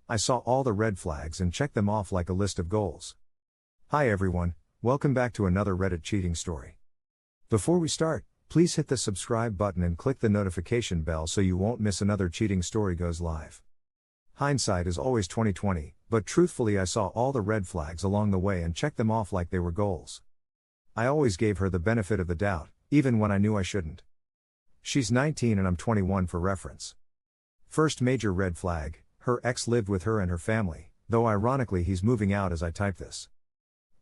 I saw all the red flags and checked them off like a list of goals. Hi everyone, welcome back to another Reddit cheating story. Before we start, please hit the subscribe button and click the notification bell so you won't miss another cheating story goes live. Hindsight is always 20/20, but truthfully I saw all the red flags along the way and checked them off like they were goals. I always gave her the benefit of the doubt, even when I knew I shouldn't. She's 19 and I'm 21 for reference. First major red flag, her ex lived with her and her family, though ironically he's moving out as I type this.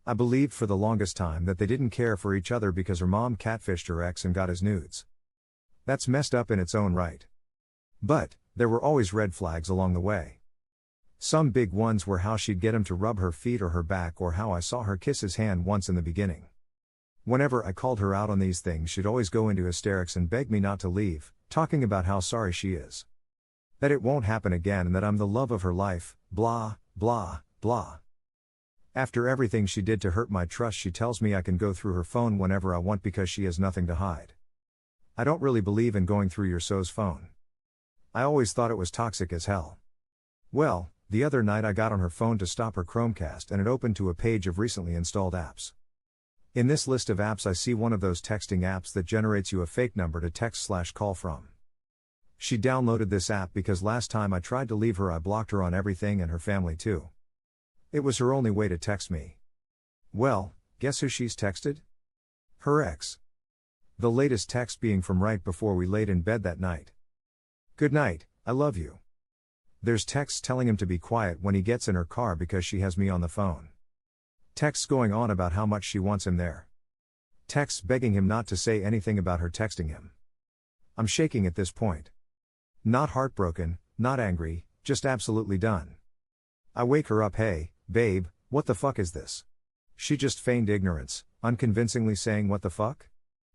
I believed for the longest time that they didn't care for each other because her mom catfished her ex and got his nudes. That's messed up in its own right. But there were always red flags along the way. Some big ones were how she'd get him to rub her feet or her back, or how I saw her kiss his hand once in the beginning. Whenever I called her out on these things, she'd always go into hysterics and beg me not to leave, talking about how sorry she is. That it won't happen again and that I'm the love of her life, blah, blah, blah. After everything she did to hurt my trust, she tells me I can go through her phone whenever I want because she has nothing to hide. I don't really believe in going through your so's phone. I always thought it was toxic as hell. Well, the other night I got on her phone to stop her Chromecast and it opened to a page of recently installed apps. In this list of apps I see one of those texting apps that generates you a fake number to text/call from. She downloaded this app because last time I tried to leave her I blocked her on everything and her family too. It was her only way to text me. Well, guess who she's texted? Her ex. The latest text being from right before we laid in bed that night. Good night, I love you. There's texts telling him to be quiet when he gets in her car because she has me on the phone. Texts going on about how much she wants him there. Texts begging him not to say anything about her texting him. I'm shaking at this point. Not heartbroken, not angry, just absolutely done. I wake her up, hey, babe, what the fuck is this? She just feigned ignorance, unconvincingly saying what the fuck?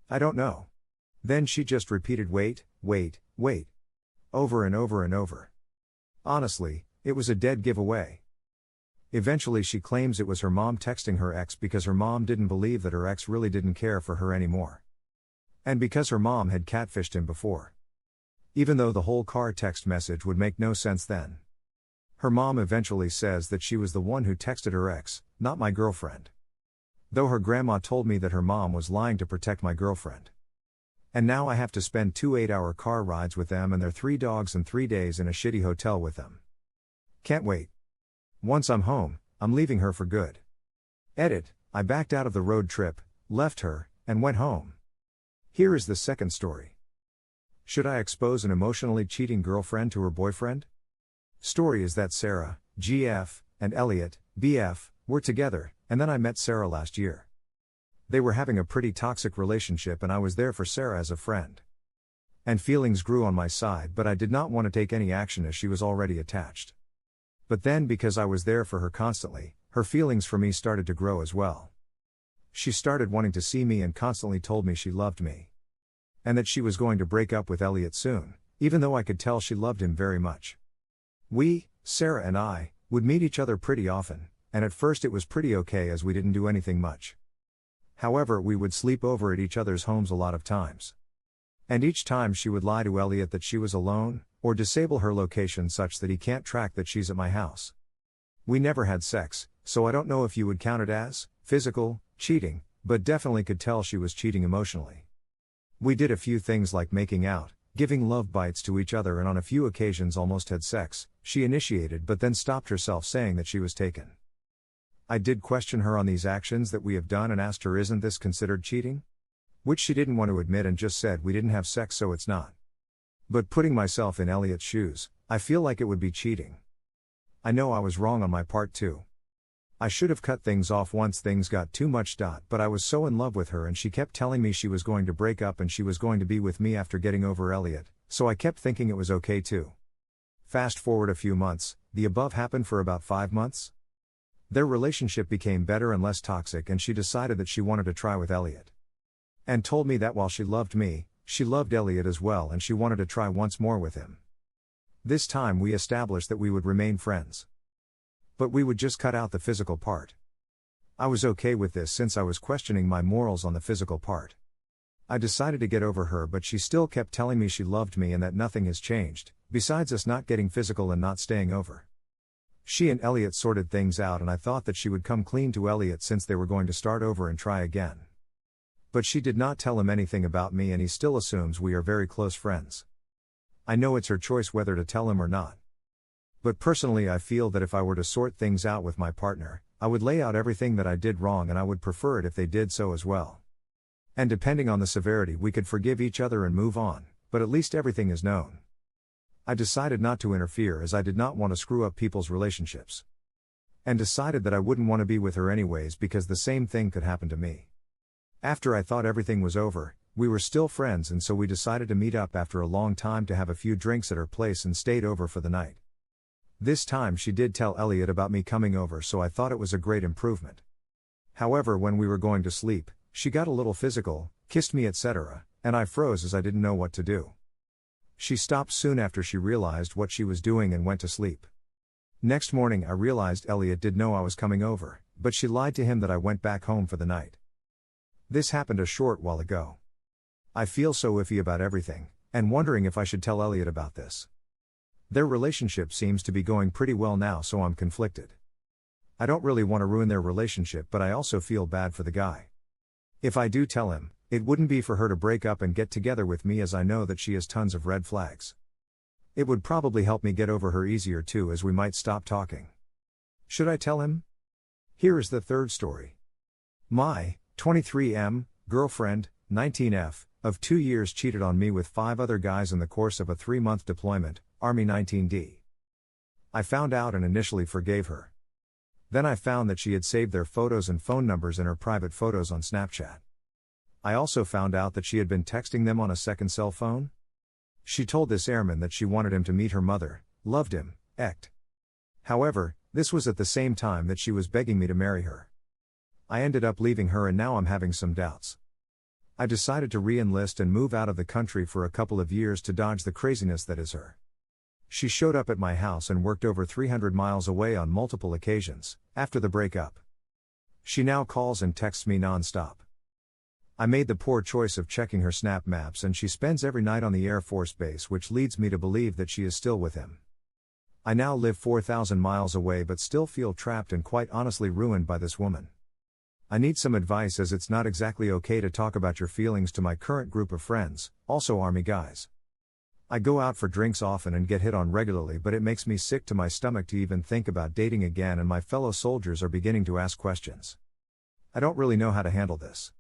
I don't know. Then she just repeated wait, wait, wait. Over and over and over. Honestly, it was a dead giveaway. Eventually she claims it was her mom texting her ex because her mom didn't believe that her ex really didn't care for her anymore. And because her mom had catfished him before. Even though the whole car text message would make no sense then. Her mom eventually says that she was the one who texted her ex, not my girlfriend. Though her grandma told me that her mom was lying to protect my girlfriend. And now I have to spend 2 8-hour car rides with them and their 3 dogs and 3 days in a shitty hotel with them. Can't wait. Once I'm home, I'm leaving her for good. Edit, I backed out of the road trip, left her, and went home. Here is the second story. Should I expose an emotionally cheating girlfriend to her boyfriend? Story is that Sarah, GF, and Elliot, BF, were together, and then I met Sarah last year. They were having a pretty toxic relationship and I was there for Sarah as a friend. And feelings grew on my side, but I did not want to take any action as she was already attached. But then because I was there for her constantly, her feelings for me started to grow as well. She started wanting to see me and constantly told me she loved me. And that she was going to break up with Elliot soon, even though I could tell she loved him very much. We, Sarah and I, would meet each other pretty often, and at first it was pretty okay as we didn't do anything much. However, we would sleep over at each other's homes a lot of times. And each time she would lie to Elliot that she was alone, or disable her location such that he can't track that she's at my house. We never had sex, so I don't know if you would count it as physical cheating, but definitely could tell she was cheating emotionally. We did a few things like making out, giving love bites to each other, and on a few occasions almost had sex. She initiated but then stopped herself saying that she was taken. I did question her on these actions that we have done and asked her, isn't this considered cheating? Which she didn't want to admit and just said we didn't have sex so it's not. But putting myself in Elliot's shoes, I feel like it would be cheating. I know I was wrong on my part too. I should have cut things off once things got too much. But I was so in love with her and she kept telling me she was going to break up and she was going to be with me after getting over Elliot, so I kept thinking it was okay too. Fast forward a few months, the above happened for about 5 months. Their relationship became better and less toxic and she decided that she wanted to try with Elliot. And told me that while she loved me, she loved Elliot as well and she wanted to try once more with him. This time we established that we would remain friends. But we would just cut out the physical part. I was okay with this since I was questioning my morals on the physical part. I decided to get over her, but she still kept telling me she loved me and that nothing has changed, besides us not getting physical and not staying over. She and Elliot sorted things out, and I thought that she would come clean to Elliot since they were going to start over and try again. But she did not tell him anything about me, and he still assumes we are very close friends. I know it's her choice whether to tell him or not. But personally, I feel that if I were to sort things out with my partner, I would lay out everything that I did wrong, and I would prefer it if they did so as well. And depending on the severity, we could forgive each other and move on, but at least everything is known. I decided not to interfere as I did not want to screw up people's relationships. And decided that I wouldn't want to be with her anyways because the same thing could happen to me. After I thought everything was over, we were still friends, and so we decided to meet up after a long time to have a few drinks at her place and stayed over for the night. This time she did tell Elliot about me coming over, so I thought it was a great improvement. However, when we were going to sleep, she got a little physical, kissed me, etc., and I froze as I didn't know what to do. She stopped soon after she realized what she was doing and went to sleep. Next morning I realized Elliot did know I was coming over, but she lied to him that I went back home for the night. This happened a short while ago. I feel so iffy about everything, and wondering if I should tell Elliot about this. Their relationship seems to be going pretty well now, so I'm conflicted. I don't really want to ruin their relationship, but I also feel bad for the guy. If I do tell him, it wouldn't be for her to break up and get together with me, as I know that she has tons of red flags. It would probably help me get over her easier too, as we might stop talking. Should I tell him? Here is the third story. My 23M girlfriend, 19F, of 2 years cheated on me with 5 other guys in the course of a 3-month deployment, Army 19D. I found out and initially forgave her. Then I found that she had saved their photos and phone numbers in her private photos on Snapchat. I also found out that she had been texting them on a second cell phone. She told this airman that she wanted him to meet her mother, loved him, ect. However, this was at the same time that she was begging me to marry her. I ended up leaving her, and now I'm having some doubts. I decided to re-enlist and move out of the country for a couple of years to dodge the craziness that is her. She showed up at my house and worked over 300 miles away on multiple occasions, after the breakup. She now calls and texts me non-stop. I made the poor choice of checking her Snap Maps, and she spends every night on the Air Force Base, which leads me to believe that she is still with him. I now live 4,000 miles away but still feel trapped and quite honestly ruined by this woman. I need some advice, as it's not exactly okay to talk about your feelings to my current group of friends, also Army guys. I go out for drinks often and get hit on regularly, but it makes me sick to my stomach to even think about dating again, and my fellow soldiers are beginning to ask questions. I don't really know how to handle this.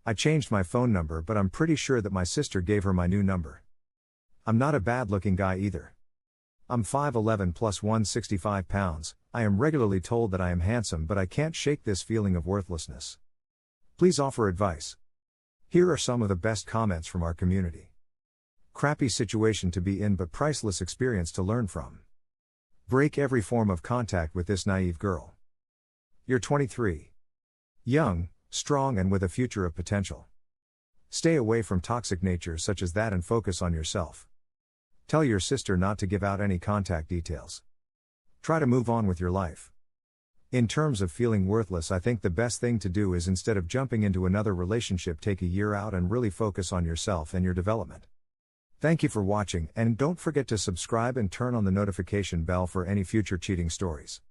I changed my phone number, but I'm pretty sure that my sister gave her my new number. I'm not a bad-looking guy either. I'm 5'11 plus 165 pounds, I am regularly told that I am handsome, but I can't shake this feeling of worthlessness. Please offer advice. Here are some of the best comments from our community. Crappy situation to be in, but priceless experience to learn from. Break every form of contact with this naive girl. You're 23. Young, strong, and with a future of potential. Stay away from toxic natures such as that and focus on yourself. Tell your sister not to give out any contact details. Try to move on with your life. In terms of feeling worthless, I think the best thing to do is, instead of jumping into another relationship, take a year out and really focus on yourself and your development. Thank you for watching, and don't forget to subscribe and turn on the notification bell for any future cheating stories.